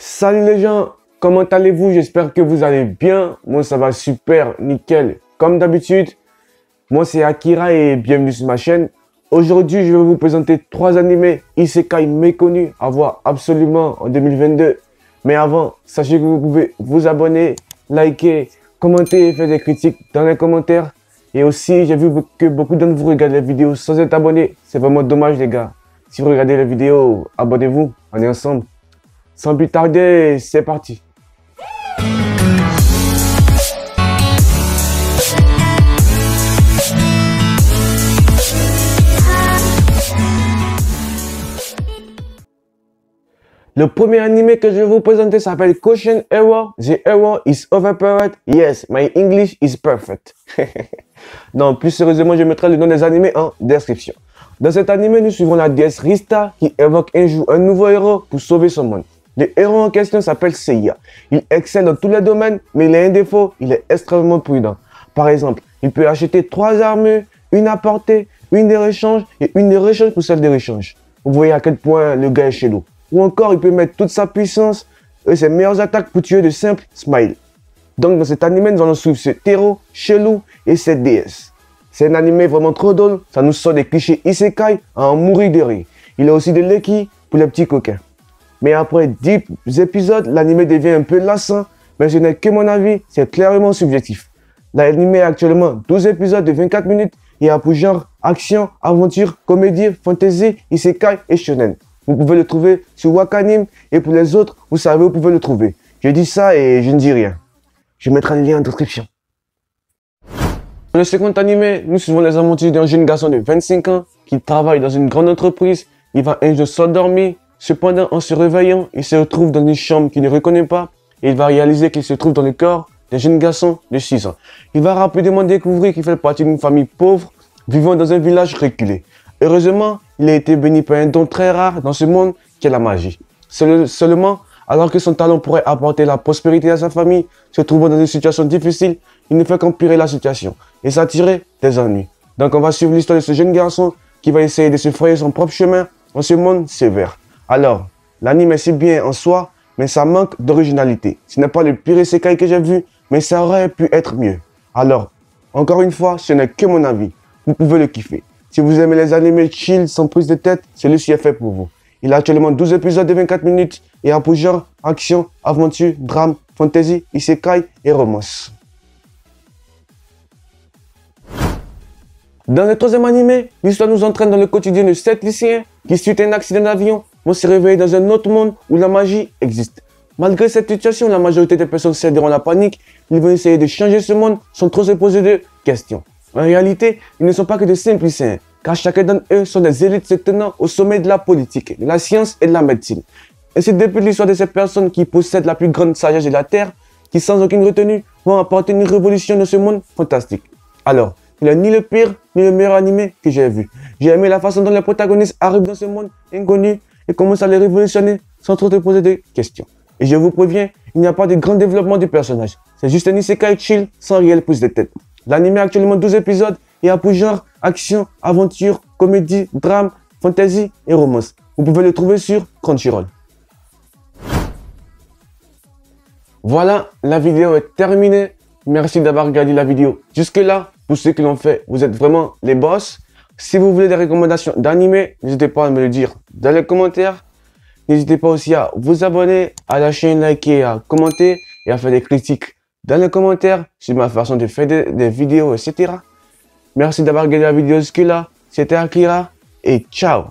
Salut les gens, comment allez-vous? J'espère que vous allez bien. Moi ça va super, nickel. Comme d'habitude, moi c'est Akira et bienvenue sur ma chaîne. Aujourd'hui je vais vous présenter 3 animés isekai méconnus à voir absolument en 2022. Mais avant, sachez que vous pouvez vous abonner, liker, commenter et faire des critiques dans les commentaires. Et aussi j'ai vu que beaucoup d'entre vous regardent les vidéos sans être abonnés. C'est vraiment dommage les gars. Si vous regardez les vidéos, abonnez-vous, on est ensemble. Sans plus tarder, c'est parti. Le premier animé que je vais vous présenter s'appelle Caution Error. The error is overpowered. Yes, my English is perfect. Non, plus sérieusement, je mettrai le nom des animés en description. Dans cet animé, nous suivons la déesse Rista qui évoque un jour un nouveau héros pour sauver son monde. Le héros en question s'appelle Seiya. Il excelle dans tous les domaines, mais il a un défaut, il est extrêmement prudent. Par exemple, il peut acheter 3 armures, une à portée, une de rechange et une de rechange pour celle de rechange. Vous voyez à quel point le gars est chelou. Ou encore, il peut mettre toute sa puissance et ses meilleures attaques pour tuer de simples smiles. Donc dans cet animé, nous allons suivre ce héros chelou et cette déesse. C'est un animé vraiment trop drôle, ça nous sort des clichés isekai à en mourir de rire. Il a aussi de l'équi pour les petits coquins. Mais après 10 épisodes, l'anime devient un peu lassant, mais ce n'est que mon avis, c'est clairement subjectif. L'anime a actuellement 12 épisodes de 24 minutes et a pour genre action, aventure, comédie, fantasy, isekai et shonen. Vous pouvez le trouver sur Wakanim et pour les autres, vous savez où vous pouvez le trouver. Je dis ça et je ne dis rien. Je mettrai le lien en description. Dans le second animé, nous suivons les aventures d'un jeune garçon de 25 ans qui travaille dans une grande entreprise. Il va un jour s'endormir. Cependant, en se réveillant, il se retrouve dans une chambre qu'il ne reconnaît pas et il va réaliser qu'il se trouve dans le corps d'un jeune garçon de 6 ans. Il va rapidement découvrir qu'il fait partie d'une famille pauvre vivant dans un village reculé. Heureusement, il a été béni par un don très rare dans ce monde qui est la magie. Seulement, alors que son talent pourrait apporter la prospérité à sa famille, se trouvant dans une situation difficile, il ne fait qu'empirer la situation et s'attirer des ennuis. Donc on va suivre l'histoire de ce jeune garçon qui va essayer de se frayer son propre chemin dans ce monde sévère. Alors, l'anime est si bien en soi, mais ça manque d'originalité. Ce n'est pas le pire isekai que j'ai vu, mais ça aurait pu être mieux. Alors, encore une fois, ce n'est que mon avis. Vous pouvez le kiffer. Si vous aimez les animés chill sans prise de tête, celui-ci est fait pour vous. Il a actuellement 12 épisodes de 24 minutes et a pour genre action, aventure, drame, fantasy, isekai et romance. Dans le troisième animé, l'histoire nous entraîne dans le quotidien de 7 lycéens qui, suite à un accident d'avion, vont se réveiller dans un autre monde où la magie existe. Malgré cette situation, la majorité des personnes céderont à la panique. Ils vont essayer de changer ce monde sans trop se poser de questions. En réalité, ils ne sont pas que de simples lycéens, car chacun d'entre eux sont des élites se tenant au sommet de la politique, de la science et de la médecine. Et c'est depuis l'histoire de ces personnes qui possèdent la plus grande sagesse de la Terre, qui sans aucune retenue vont apporter une révolution dans ce monde fantastique. Alors, il n'est ni le pire, ni le meilleur animé que j'ai vu. J'ai aimé la façon dont les protagonistes arrivent dans ce monde inconnu et commencent à les révolutionner sans trop te poser de questions. Et je vous préviens, il n'y a pas de grand développement du personnage. C'est juste un isekai chill sans réelle prise de tête. L'anime a actuellement 12 épisodes et a pour genre action, aventure, comédie, drame, fantasy et romance. Vous pouvez le trouver sur Crunchyroll. Voilà, la vidéo est terminée. Merci d'avoir regardé la vidéo jusque-là. Pour ceux qui l'ont fait, vous êtes vraiment les boss. Si vous voulez des recommandations d'animés, n'hésitez pas à me le dire dans les commentaires. N'hésitez pas aussi à vous abonner, à lâcher un like et à commenter et à faire des critiques dans les commentaires sur ma façon de faire des vidéos, etc. Merci d'avoir regardé la vidéo jusque-là. C'était Akira et ciao.